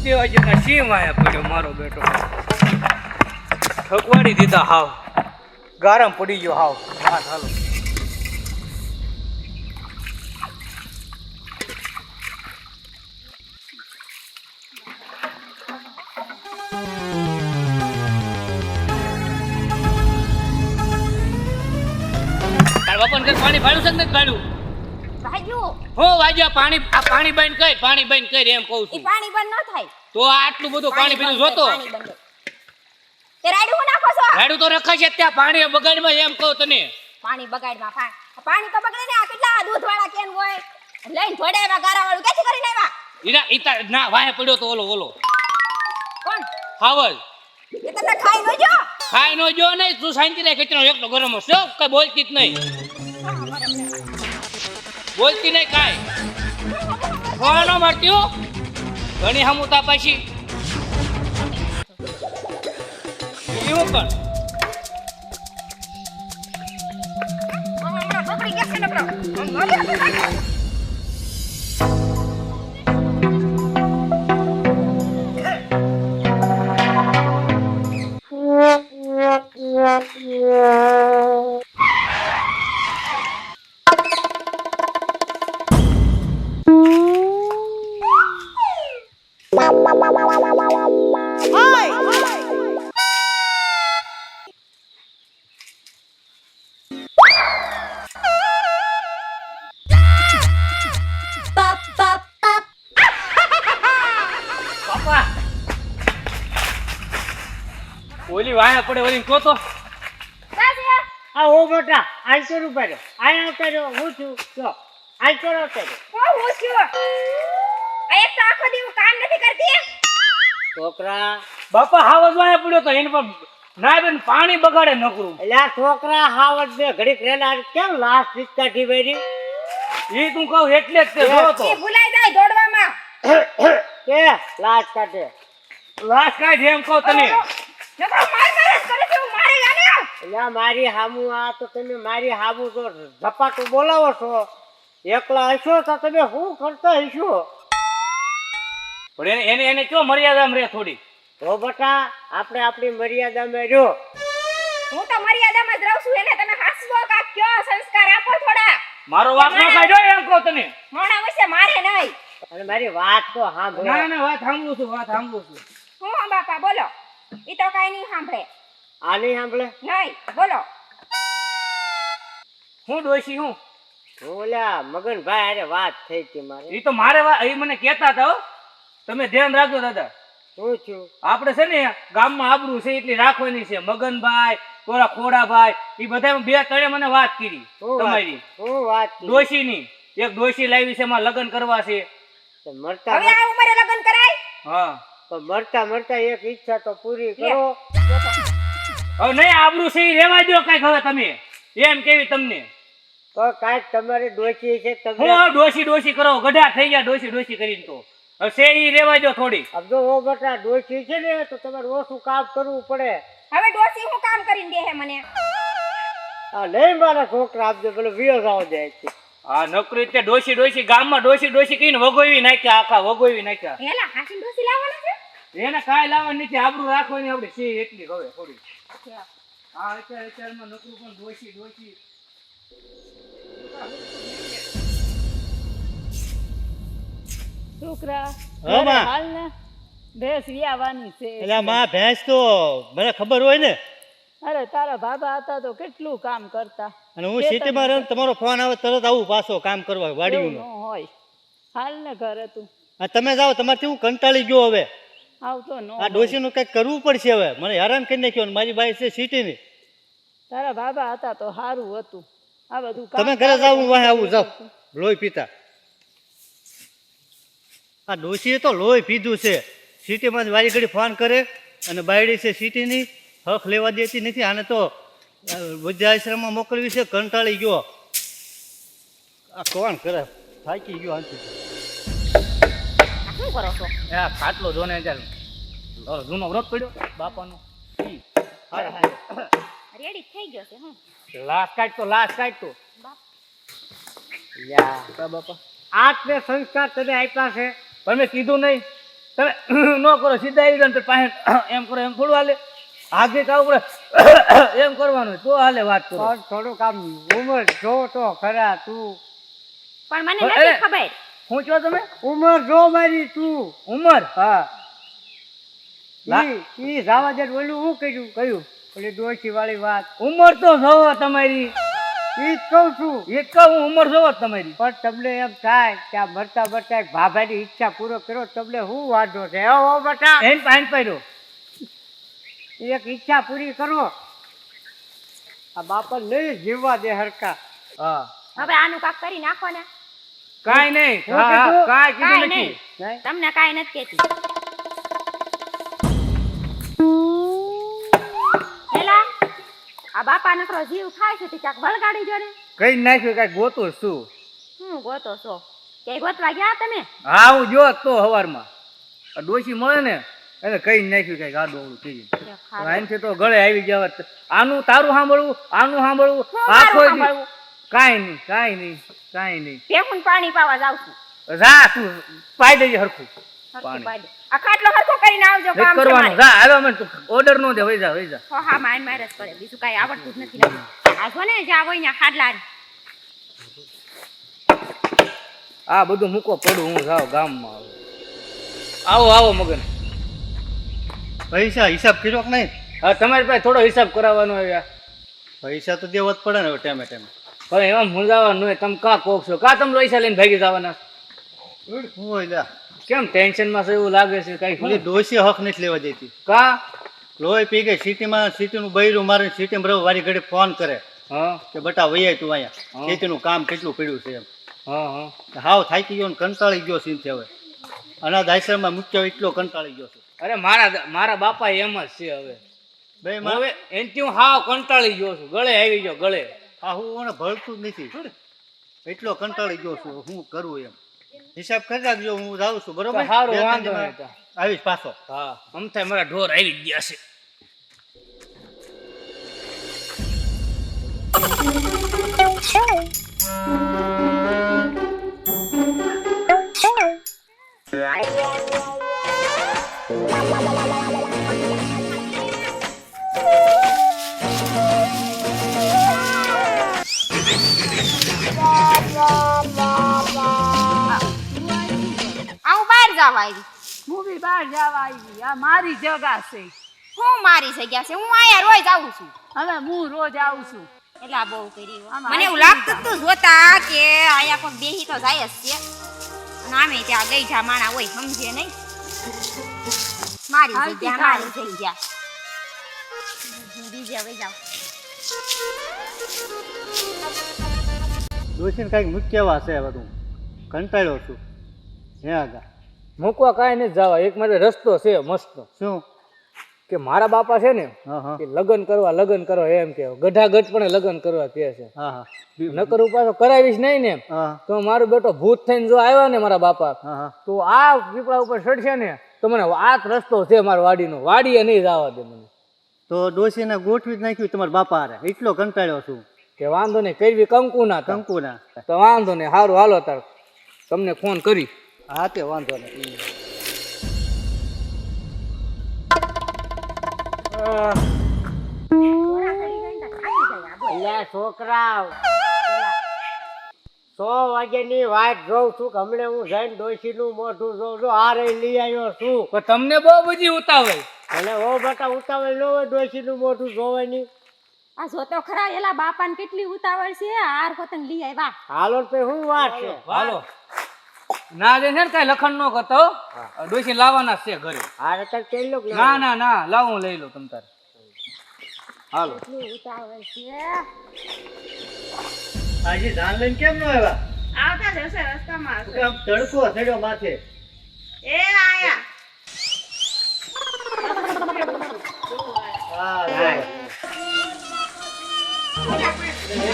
દેવાજીના સિંહ આયા પડ્યો મારો બેટો. ઠકવાડી દીધા હાવ. ગારમ પડી ગયો હાવ. હા હાલો. બાપન કે પાણી ભાડ્યું છે કે નથી ભાડ્યું? ભાગ્યું હો વાજ્યા પાણી. આ પાણી બંધ કર, પાણી બંધ કર એમ કહું ઈ છું. પાણી બંધ ન થાય. તો આટલું બધું પાણી પીધું જોતો. તે રાડ્યું હું નાખો છો? રાડું તો રખાય છે ત્યાં પાણી બગાડમાં એમ કહું તને. પાણી બગાડમાં પાણી તો બગડે ને. આ કેટલા દૂધવાળા કેન હોય લઈને ભોડાયવા ગારાવાળું ક્યાંથી કરીને આવ્યા? ઈરા ઈતા ના વાહે પડ્યો તો ઓલો કોણ? હાવલ. એ તમને ખાઈ ન જો? ખાઈ નો જો નહીં. તું શાંતિ રાખ. કેટલો એકલો ગરમ હશે. કઈ બોલતી જ નહીં. બોલતી નહીં કાઈ. કોનો મારતી હો? ઘણી હમુતા પાછી. એવું પણ બગડી ગયા છે ને બરો. ઓલી વાયા પડે ઓલી કહો તો. હા ઓ બેટા આઈસો રૂપિયા આયા આવતા હું છું જો આઈસો આવતા હું છું. આ એક તો આખો દી હું કામ નથી કરતી. છોકરા બાપા હાવજ વાયા પડ્યો તો એને પણ ના બેન પાણી બગાડે નકરું. એટલે આ છોકરા હાવડ બે ઘડીક રેલા કેમ લાશ કાઢી બેરી એ તું કહું એટલે જ તે જો તો. એ ભૂલાઈ જાય દોડવામાં. કે લાશ કાઢે લાશ કાઢ એમ કહું તને. નકર માર કરે છે હું મારી જાને. એટલે મારી હામુ આ તો તમે મારી હામુ તો ઝપાટું બોલાવો છો. એકલા હશો તો તમે શું કરતા હશો? પણ એને એને કયો મર્યાદામાં રે થોડી. તો બેટા આપણે આપણી મર્યાદામાં રહ્યો. હું તો મર્યાદામાં જ રહું છું. એને તમે હાસવો કા કયો સંસ્કાર આપો થોડા. મારો વાક ન કાઢ્યો એમ કહું તને. મોણા વિશે મારે નહીં. અને મારી વાત તો સાંભળો. ના ના વાત સાંભળું છું વાત સાંભળું છું. હું બાપા બોલો. ઈ તો કાઈ નહીં સાંભળે. આ નહીં સાંભળે નહીં બોલો. હું ડોશી હું ઓલા મગનભાઈ અરે વાત થઈ હતી મારે. એ તો મારે એ મને કહેતા હતા હો. તમે ધ્યાન રાખજો દાદા. હું છું આપણે છે ને ગામમાં આબરૂ છે એટલી રાખવાની છે. મગનભાઈ થોડા ખોડાભાઈ એ બધા બે તળે મને વાત કરી તમારી. હું વાત કરી. ડોશીની એક ડોશી લાવી છે એમાં લગ્ન કરવા છે. તો મરતા હવે આ ઉંમરે લગ્ન કરાય? હા તો મરતા મરતા એક ઈચ્છા તો પૂરી કરો. હવે નહીં આબરૂ છે એ રેવા દો કઈક હવે તમે એમ કેવી તમને. તો કાંઈક તમારી ડોશી છે તમે હું ડોશી ડોશી કરો ગઢા થઈ ગયા ડોશી ડોશી કરીને. તો હવે છે એ રેવા દો થોડી. આમ જો ઓ બેટા ડોશી છે ને તો તમારે ઓછું કામ કરવું પડે. હવે ડોસી હું કામ કરીને દે હે મને? આ નહીં મારા છોકરા આપજો પેલો વિયો જાવ જાય છે. આ નોકરી તે ડોશી ડોશી ગામમાં ડોશી ડોશી કહીને વગોવી નાખ્યા આખા વગોવી નાખ્યા. હેલા હાસીન ડોસી લાવવાના છે? એને કાંઈ લાવવાની નથી. આબરૂ રાખવાની આપણે છે એટલી હવે થોડી. આ અત્યારમાં નોકરું પણ ડોશી ડોશી. છોકરા હા માં. હાલ ને ભેંસ વિયાવાની છે. એટલે માં ભેંસ તો મને ખબર હોય ને. અરે તારા બાબા હતા તો કેટલું કામ કરતા. અને હું સિટીમાં રહું તમારો ફોન આવે તરત આવું પાછો કામ કરવા વાડીનું. એવું ન હોય. હાલ ને ઘરે તું આ તમે જાઓ તમારથી હું કંટાળી ગયો હવે. આવતો ન આ હોય. ડોશીનું કંઈક કરવું પડશે હવે. મને હેરાન કરી નાખ્યો ને મારી બાઈ છે સિટીની. તારા બાબા હતા તો સારું હતું. આ બધું કામ તમે ઘરે જાઓ હું વાહે આવું જાઓ લોહી પીતા. આ ડોશીએ તો લોહી પીધું છે. સિટીમાં જ વારી ઘડી ફોન કરે અને બાયડી છે સિટીની હક લેવા દેતી નથી. આને તો વૃદ્ધાશ્રમમાં મોકલવી છે. કંટાળી ગયો. આ કોણ કરે થાકી ગયો આથી. શું કરો છો? એ આ ખાટલો જોને ત્યારે જૂનો વ્રત પડ્યો બાપાનો. રેડી થઈ ગયો છે હું. લાશ કાઢતો યા બાપા. આત્મે સંસ્કાર તને આપ્યા છે. તમે કીધું નહીં તમે ન કરો સીધા આવી ગયા ને પાસે એમ કરો એમ થોડું હાલે આગે કાવ પડે એમ કરવાનું તો હાલે વાત કરો પણ થોડુંક આમ ઉંમર જો તો ખરા તું. પણ મને નથી ખબર. શું કહો તમે ઉંમર જો મારી તું. ઉંમર હા લા- ઈ જવા દે ઓલું હું કયું ઓલી ડોશી વાળી વાત ઉંમર તો જોવો તમારી ઈ જ કહું છું. એક કહું ઉંમર જોવો તમારી પણ તમને એમ થાય કે આ મરતા મરતા એક ભાભાની ઈચ્છા પૂરો કર્યો તમને શું વાંધો છે હો બેટા? એન પાઈન પાડ્યો એક ઈચ્છા પૂરી કરો. આ બાપા નહીં જીવવા દે હરકા. હા હવે આનું કાક કરી નાખો ને. કાઈ નહીં શું હા કીધું? કાઈ કીધું કાંઈ નથી નહીં. નહીં? તમને કાંઈ નથી કહેતી. પેલા આ બાપા નકરો જીવ ખાય છે તે ક્યાંક વળગાડી જો ને. કઈ નાખ્યું કઈ ગોતું શું હું ગોતો છો કે ગોતવા ગયા તમે? હા હું જો તો હવારમાં આ ડોશી મળે ને એને કઈ નાખ્યું કઈ ગાડું અવળું થઈ ગયું આનથી તો ગળે આવી ગયા હોત. આનું તારું સાંભળવું આનું સાંભળવું હું મારું આખો દી સાંભળવું? કાઈ નહીં ભેગું પાણી પાવા જાઉં છું. જા તું પાઈ દેજે હરખું હરખું પાણી. પાડી. આ ખાટલો હરખો કરીને આવજો. નહીં કામ છે કરવાનું મારે. જા આવ્યો મને ઓર્ડર નો દે વઈ જા હો હા માન માર જ કરે બીજું કાંઈ આવડતું જ નથી લાગતું. આ જો ને જ્યાં હોય ત્યાં ખાટલા આ બધું મૂકો પડું હું જાઉં ગામમાં આવો મગન પૈસા હિસાબ કર્યો કે નહીં? હા તમારી પાસે થોડો હિસાબ કરાવવાનો આવ્યા પૈસા તો દેવા જ પડે ને હવે ટાઈમે ટાઈમે. પણ એમાં મૂંઝાવાનું હોય તમે કા કોક છો કા તમે પૈસા લઈને ભાગી જવાના હું હોય લ્યા. કેમ ટેન્શનમાં છો એવું લાગે છે કઈ ઓલી ડોશી હક નથી લેવા દેતી. કા લોહી પી ગઈ સિટીનું બૈરું મારે સિટીમાં રહો વારી ઘડી ફોન કરે હા કે બટા વૈયા તું હા. અહીંયા ખેતીનું કામ કેટલું પડ્યું છે એમ. હા હાવ થાકી ગયો ને કંટાળી ગયો સીન છે હવે. અનાથ આશ્રમમાં મૂક્યો એટલો કંટાળી ગયો છું. અરે મારા બાપા એમ જ છે હવે બે હવે એનથી હું હાવ કંટાળી ગયો છું ગળે આવી ગયો ગળે હા હું મને ભળતું જ નથી એટલો કંટાળી ગયો છું હું કરું એમ. હિસાબ કરી રાખજો હું જાઉં છું બરોબર. તો હારું, બે ત્રણ વાંધો દિવસમાં નહીં તો. આવીશ પાછો. હા અમથાય મારા ઢોર આવી જ ગયા છે આવું બહાર જવા આવી. હું બી બહાર જવા આવી. આ મારી જગા છે. હું મારી જગ્યા છે હું આયા રોજ આવું છું. હવે હું રોજ આવું છું. એટલે આ બહુ કરી હો. આમાં મને એવું આટલી લાગતું તું જોતા કે આયા કોઈ બેહી તો જાય જ છે અને આમે ત્યાં ગઈ જા માણા હોય સમજે નહીં. મારી હાલતી જગ્યા થાય. મારી જગ્યા બીજે હવે જાવ. ડોશીને કાંઈક મૂક્યા છે બધું કંટાળ્યો છું. હે આગા મૂકવા કાંઈ નથી જવા એક મારે રસ્તો છે મસ્ત શું? કે મારા બાપા છે ને હા હા કે લગ્ન કરવા એમ કે ગઢાગઢ પણ લગ્ન કરવા કે છે હા હા નકર હું પાછો કરાવીશ નહીં ને હા તો મારો બેટો ભૂત થઈને જો આવ્યો ને મારા બાપા હા હા તો આ પીપળા ઉપર ચડશે ને તો મને આ જ રસ્તો છે મારા વાડીનો વાડીએ નહીં જવા દે મને તો ડોશીને ગોઠવી જ નાખ્યું તમારા બાપા હારે એટલો કંટાળ્યો છું. કે વાંધો નહીં કરવી કંકુના તો કંકુના તો વાંધો નહીં સારું હાલો તાર તમને ફોન કરી હા તે વાંધો નહીં. અલ્યા છોકરા 100 વાગ્યાની વાત જોઉં છું કે હમણે હું જઈને ડોશીનું મોઢું જોઉં છું હારે લઈ આવ્યો છું. પણ તમને બહુ બધી ઉતાવળ અને ઓ બેટા ઉતાવળ ન હોય ડોશીનું મોઢું જોવાની. આ જોતો ખરા એલા બાપાને કેટલી ઉતાવળ છે હાર પતંગ લઈ આવ્યા. હાલો તો શું વાત છે? હાલો ના દે છે ને કઈ લખણ નો કરતો ડોસી લાવવાના જ છે ઘરે હારે તો તેલ લો કે ના લાવો હું લઈ લઉં તમ તારે હાલો કેટલી ઉતાવળ છે. આજે ધાન લઈને કેમ ન આવ્યા? આવતા જશે રસ્તામાં હશે. આમ તડકો ચડ્યો માથે. એ આયા. હા જો.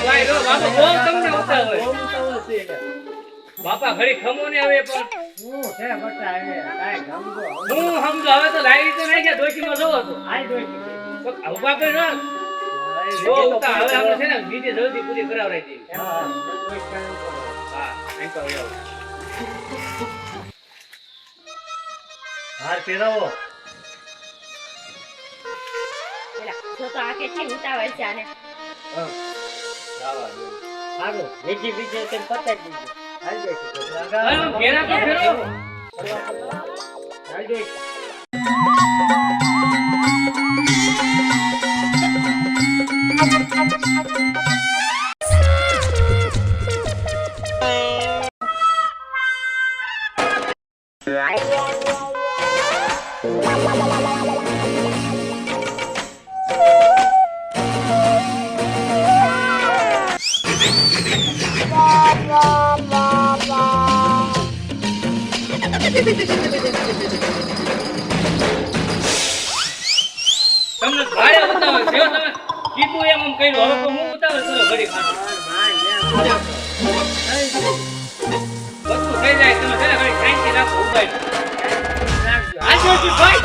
ભાઈ રો બાપા બહુ તમને ઉતાવળ બહુ ઉતાવળ છે એટલે. બાપા ઘડી ખમો ને હવે પણ શું છે બેટા હવે કાંઈ ગમતો હું સમજો હવે તો લાવી તો નાખ્યા ડોસીમાં જોવો તો આ ડોશી તો ઉભા કરી રાખ જો ઉતા હવે આપણે છે ને બીજે જલ્દી પૂરી કરાવરાઈ દેવી હા હા અહીં તો આવો હાર પહેરાવો. પેલા જો તો આ કેટલી ઉતાવળ છે આને. સારું બીજી બીજી તેમ પતાવી દીધું હાલ જાય છે હવે ઘેરા તો ફેરવો. હાલ જાય છે. તમને ભાડે ઉતાવળ છે હો, તમે કીધું એમ કર્યું. હવે તો હું ઉતાવળ કરો ઘડી ખાતો. બધું થઈ જાય તમે છે ને ઘડી શાંતિ રાખો ઉભાઈ. આજોજી ભાઈ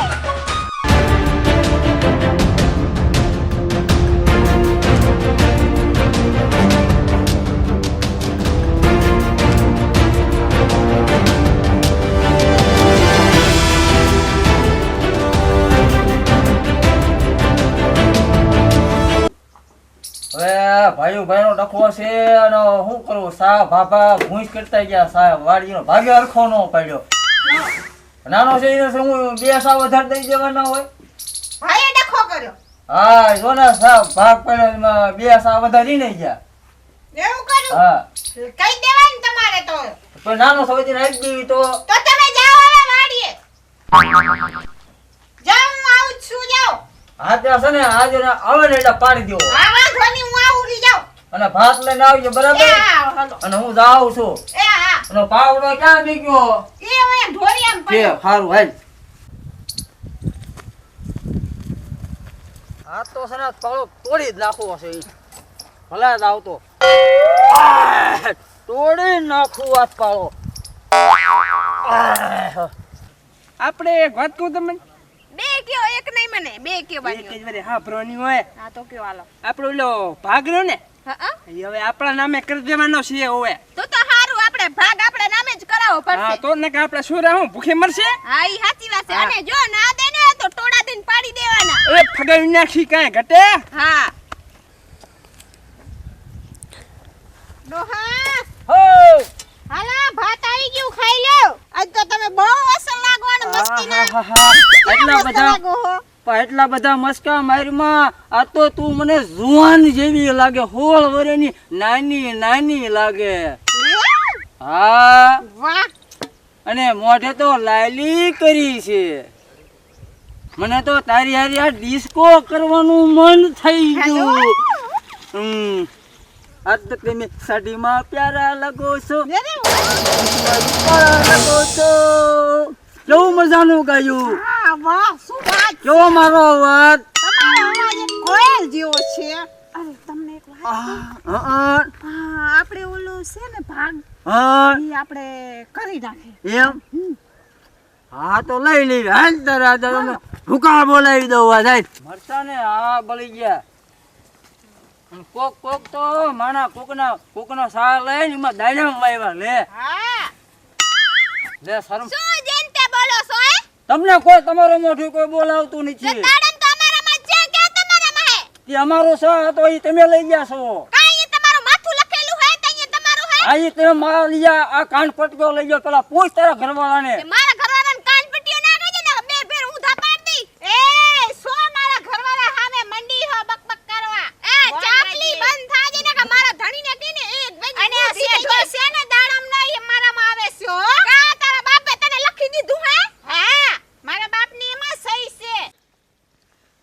હવે ભાઈઓ ભાઈનો ડખો છે અને શું કરવું? સા ભાભા ભૂંસ કરતા ગયા, સા વાડીનો ભાગ્ય હરખો ન પાડ્યો. નાનો છે એને શું બે સા વધારે દઈ દેવાના હોય? ભાઈએ ડખો કર્યો. હા જો ને સા ભાગ પડ્યો એમાં બે સા વધારી નહીં ગયા. એવું કર્યું? હા કઈ દેવાનું તમારે તો. પણ નાનો સવતી નાખી દેવી તો તો તમે જાઓ હવે વાડીએ. જાઓ હું આવું જ છું જાઓ. હા ત્યાં છે ને આજે ને આવે ને એટલે પાડી દો હા વાંધો નહીં હું આવું રહી જાઉં. અને ભાત લઈને આવજો એ બરાબર. હા હાલો. અને હું જાઉં છું. એ હા અને પાવડો ક્યાં બી ગયો એ હું ઢોરિયામ છે? પડ્યો. સારું હાલ. આ તો છે ને પાવડો તોડી જ નાખવો છે. ભલા જ આવતો તોડી નાખવું આ પાવડો. આપણે એક વાત કહું તમને બે કયો એક નહીં મને બે કયો એક બાકી. જ વારે હા પ્રોની હોય હા તો કયો હાલો. આપણો ઓલો ભાગ રહ્યો ને હા એ હવે આપણા નામે કરી દેવાનો છે હવે તો હારું આપણે ભાગ આપણે નામે જ કરાવવો હા પડશે. તો ને કે આપણે શું રહું ભૂખે મરશે હા ઈ સાચી વાત છે. હા. અને જો ના દે ને તો ટોળા દઈને પાડી દેવાના. એ ફગાવી નાખી કાંઈ ઘટે હા ડોહા હો હાલા ભાત આવી ગયું ખાઈ લ્યો. આજ તો તમે બહુ અસર લાગો અને મસ્તીના. એટલા મસ્ત બધા લાગો હો. પણ એટલા બધા મસ્કા મારીમાં આ તો તું મને જુવાન જેવી લાગે. 16 વર્ષની નાની નાની લાગે. હા વાહ અને મોઢે તો લાયલી કરી છે. મને તો તારી હારી આ ડિસ્કો કરવાનું મન થઈ ગયું. આજ તો તમે સાડીમાં પ્યારા લાગો છો, પ્યારા લાગો છો. કેવું મજાનું ગાયું. હા વાહ શું વાત. કેવો મારો અવાજ. તમારો અવાજ એક કોયલ જેવો છે. અરે તમને એક વાત કહું? હા આપણે ઓલું છે ને ભાગ હા ઈ આપણે કરી નાખે. એમ. હા તો લઈ લેવી. હાલ તારા દાદાને ભૂકા બોલાવી દઉં. આ જાય મરતા ને હા બળી ગયા. અને કોક કોક તો માણા કોકનો સા લઈને એમાં દાડમ વાવ્યા. લે હા લે શરમ. શું જેનતે બોલો છો હે? તમને કોઈ તમારો મોઢું કોઈ બોલાવતું નથી. દાડમ તો અમારામાં જ છે કે તમારામાં હે? તે અમારો સા હતો એ તમે લઈ ગયા છો. કાંઈ તમારું માથું લખેલું હે તો અહીંયા તમારું હે? આ તમે મારા લઈ ગયા. આ કાન પટક્યો લઈ ગયો. પેલા પૂછ તારા ઘરવાળાને. એ મારા ઘરવાળાને કાન પટ્ટીઓ ના કહેજે ને બે ફેર ઊંધા પાડ દઈ. એ સો મારા ઘરવાળા સામે મંડી હો બકબક કરવા. એ ચાપલી બંધ થાજે ને કે મારા ધણીને કીને એક બેન અને શેઠો છે ને દાડમ નહીં એ મારામાં આવે છે હો. કા તારા બાપે તને લખી દીધું હે? હા મારા બાપની એમાં સહી છે.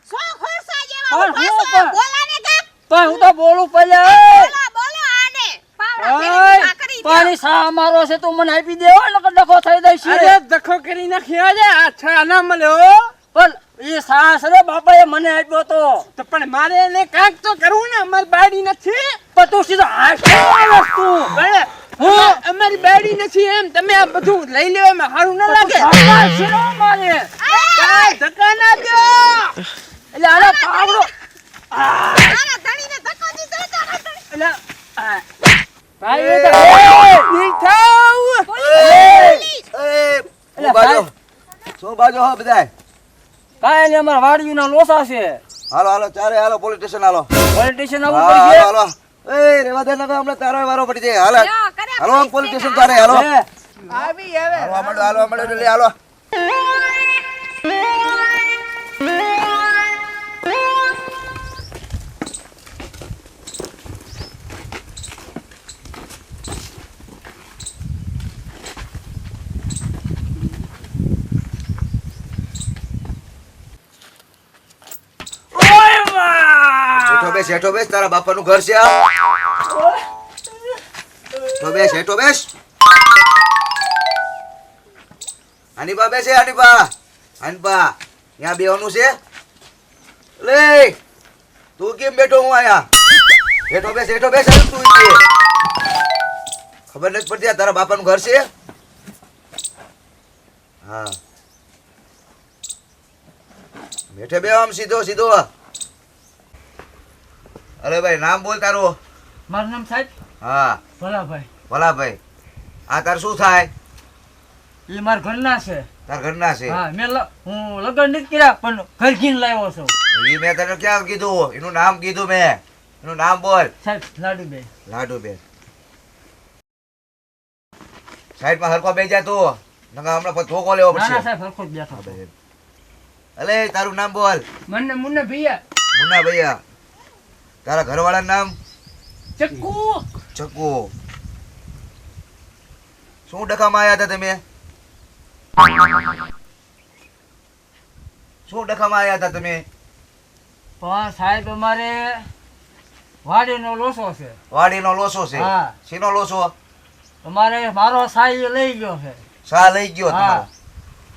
સો ખોરસા જેવા પણ હું ઉભા છો. પણ- બોલાને કા પણ હું તો બોલું પહેલા. બોલો બોલો આને પાવડા ફેરી ઊભા કરી દો. પાણી સા અમારો છે તું મને આપી દેવો ને કે ડખો થઈ જાય છે. અરે દખો કરી નાખી આજે આ છા ના મળ્યો પણ એ સાસ રે બાપાએ મને આપ્યો તો પણ મારે એને કાંઈક તો કરવું ને અમારી બાડી નથી પણ તું સીધો હાથ તું બરાબર હું અમારી બાડી નથી એમ તમે આ બધું લઈ લેવા એમાં સારું ના લાગે સાસ છે ને મારે. કાંઈ ધક્કા ના દો એટલે આનો પાવડો મારા ધણીને ધક્કો દીધો તો એટલે આ, ભાઈ એ, એ તો- નહીં થાવ એટલે ભાઈ, બાજો હો બધાય. કાંઈ નહીં, અમારા વાડીના લોસા છે. હાલો હાલો ચારે હાલો પોલીસ સ્ટેશન હાલો. પોલિટિશિયન હા, આવવું હાલો પડશે. હાલો. એ રેવા દે નકર હમણાં તારો વારો પડી જાય. હાલો લ્યો, કરે હાલો આમ પોલીસ સ્ટેશન તારે હાલો. હે, આવી હવે હાલો મળો જલ્દી હાલો. હેઠો બેસ તારા બાપાનું ઘર છે આ. હેઠો બેસ. હનીફા બેસે હનીફા. ત્યાં બેવાનું છે. લે તું કેમ બેઠો હું આયા? હેઠો બેસ તું ઈચ્છે. ખબર નથી પડતી આ તારા બાપાનું ઘર છે? હા બેઠે બે આમ સીધો. અરે ભાઈ નામ બોલ તારું. મારું નામ સાહેબ હા ભલાભાઈ. ભલાભાઈ. આ તાર શું થાય? એ મારા ઘરના છે. તાર ઘરના છે? હા, હું લગ્ન નથી કર્યા પણ ઘર ઘીન લાવ્યો છું. એ મેં તને ક્યાં કીધું? એનું નામ કીધું મેં. એનું નામ બોલ. સાહેબ લાડુબેન. લાડુબેન. સાઈડમાં હરકો બેસી જા તું. નકર હમણાં પછી ધોકો લેવો ના ના પડશે. સાહેબ હરખો જ બેઠો હતો. અલે તારું નામ બોલ. મને મુન્ના ભૈયા મુન્ના ભૈયા. તારા ઘરવાળાનું નામ? ચક્કુ ચક્કુ. શું ડખામાં આવ્યા હતા તમે? પણ સાહેબ અમારે વાડીનો લોસો છે. વાડીનો લોસો છે? હા. શીનો લોસો? અમારે મારો સાઈ લઈ ગયો છે. સા લઈ ગયો હા. તમારો?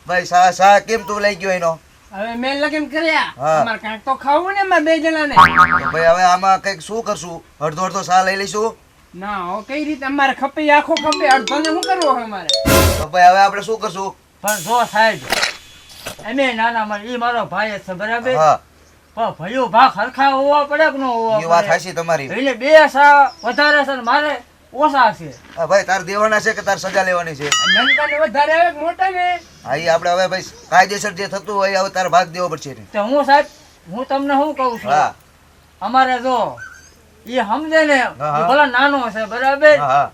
ભાઈ સા કેમ તું લઈ ગયો એનો? હવે મેં લગન કર્યા હા. અમારે કાંઈક તો ખાવું ને અમારે બે જણાને. તો ભાઈ હવે આમાં કઈક શું કરશું? અડધો સા લઈ લઈશું? ના હો કઈ રીતે અમારે ખપે આખો ખપે અડધો ને શું કરવો હોય અમારે? તો ભાઈ હવે આપણે શું કરશું? પણ જો સાહેબ એમે નાના મારે ઈ મારો ભાઈ જ છે બરાબર. હા પણ ભાઈઓ ભાગ હરખા હોવા પડે કે ન હોવા એ વાત પડે? હાચી તમારી. એટલે બે સા વધારે છે ને મારે ઓછા છે. હા ભાઈ તાર દેવાના છે કે તાર સજા લેવાની છે? નનકાને વધારે આવે કે મોટા ને? હા ઈ આપણે હવે ભાઈ કાયદેસર જે થતું હોય હવે તારે ભાગ દેવો પડશે ને. તો હું સાહેબ હું તમને શું કહું છું હા અમારે જો ઈ સમજે ને હા. ઈ ભલા નાનો છે બરાબર. હા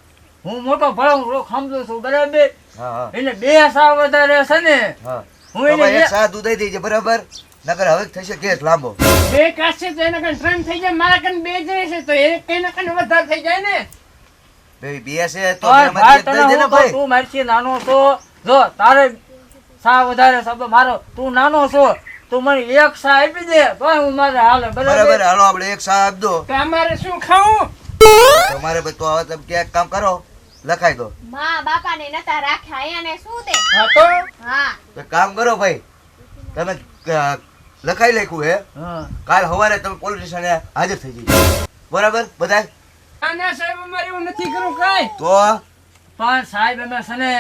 હું મોટો ભલા હું સમજુ છું બરાબર. હા એટલે બે સા વધારે છે ને હા. હું તો એને ભાઈ એક સા તું દઈ દેજે બરાબર. નકર હવે થશે કેસ લાંબો. બે કાશે તો એના કણ 3 થઈ જાય મારા કણ 2 જ રહેશે તો એક એના કણ વધારે થઈ જાય ને. ભાઈ બે છે તો ઓય બેમાંથી ભાઈ એક તને દઈ દે ને હું કહું, ભાઈ. તું મારથી નાનો છો જો તારે સા વધારે છે મારો તું નાનો છો તું મને એક સા આપી દે તો હું મારે હાલે બરાબર બરાબર. હાલો આપણે એક સા આપી દો. તો અમારે શું ખાવું? તમારે ભાઈ તો હવે તમે ક્યાંક કામ કરો લખાઈ દો. માં બાપાને નતા રાખ્યા અહીંયાને શું તે? હા તો હા તો કામ કરો ભાઈ તમે લખાઈ લખ્યું હે હા. કાલ સવારે તમે પોલીસ સ્ટેશને હાજર થઈ જજો બરાબર બધા. ના ના સાહેબ અમારે એવું નથી કરવું કાંઈ. તો પણ સાહેબ અમે છે ને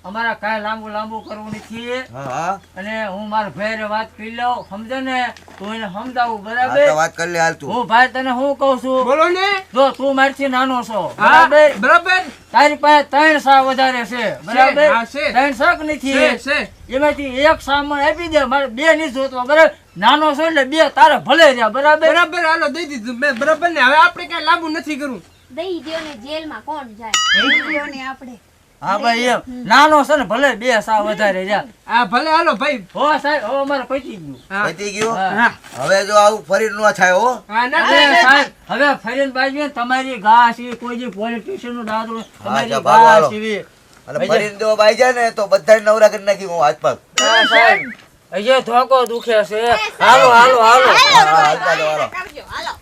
અમારા કાંઈ લાંબુ કરવું નથી હા હા અને હું મારા ભાઈને વાત કરી લઉં સમજે ને તું એને સમજાવું હા, તો બરાબર. વાત કરી લે હાલ તું. હું ભાઈ તને શું કહું છું બોલો ને. જો તું મારથી નાનો છો હા બરાબર. બરાબર તારી પાસે 3 સા વધારે છે બરાબર. હા, છે. 3 શાક છે નથી છે એમાંથી એક સામાન આપી દે મારે 2 નહીં જોતો બરાબર. નાનો છો એટલે 2 તારે ભલે રહ્યા બરાબર. બરાબર હાલો દઈ દીધું મેં બરાબર ને હવે આપણે કઈ લાંબુ નથી કરવું. દઈ દ્યો ને જેલમાં કોણ જાય? દઈ દ્યો ને આપણે. હા ભાઈ એમ નાનો છે ને ભલે 2 સા વધારે રહ્યા. હા ભલે હાલો ભાઈ. હો સાહેબ હવે અમારે પતી ગયું. હા પતી ગયું? હા. હવે જો આવું ફરી ન થાય હો. હા ના અરે ના સાહેબ હવે ફરીને બાજુ તમારી ઘા સીવી કોઈ જે પોલિટિશિયન નું દાદુ તમારી જા, ભાગો, ઘા હાલો. સીવી. અને ફરીને જો બાઈ જાય ને તો બધાને નવરા કરી નાખી હું હાથ પગ. હા, સાહેબ હજી ધોકો દુખે છે. હાલો હાલો હાલો હા, હાલતા જાઓ, હાલો. કરજો હાલો.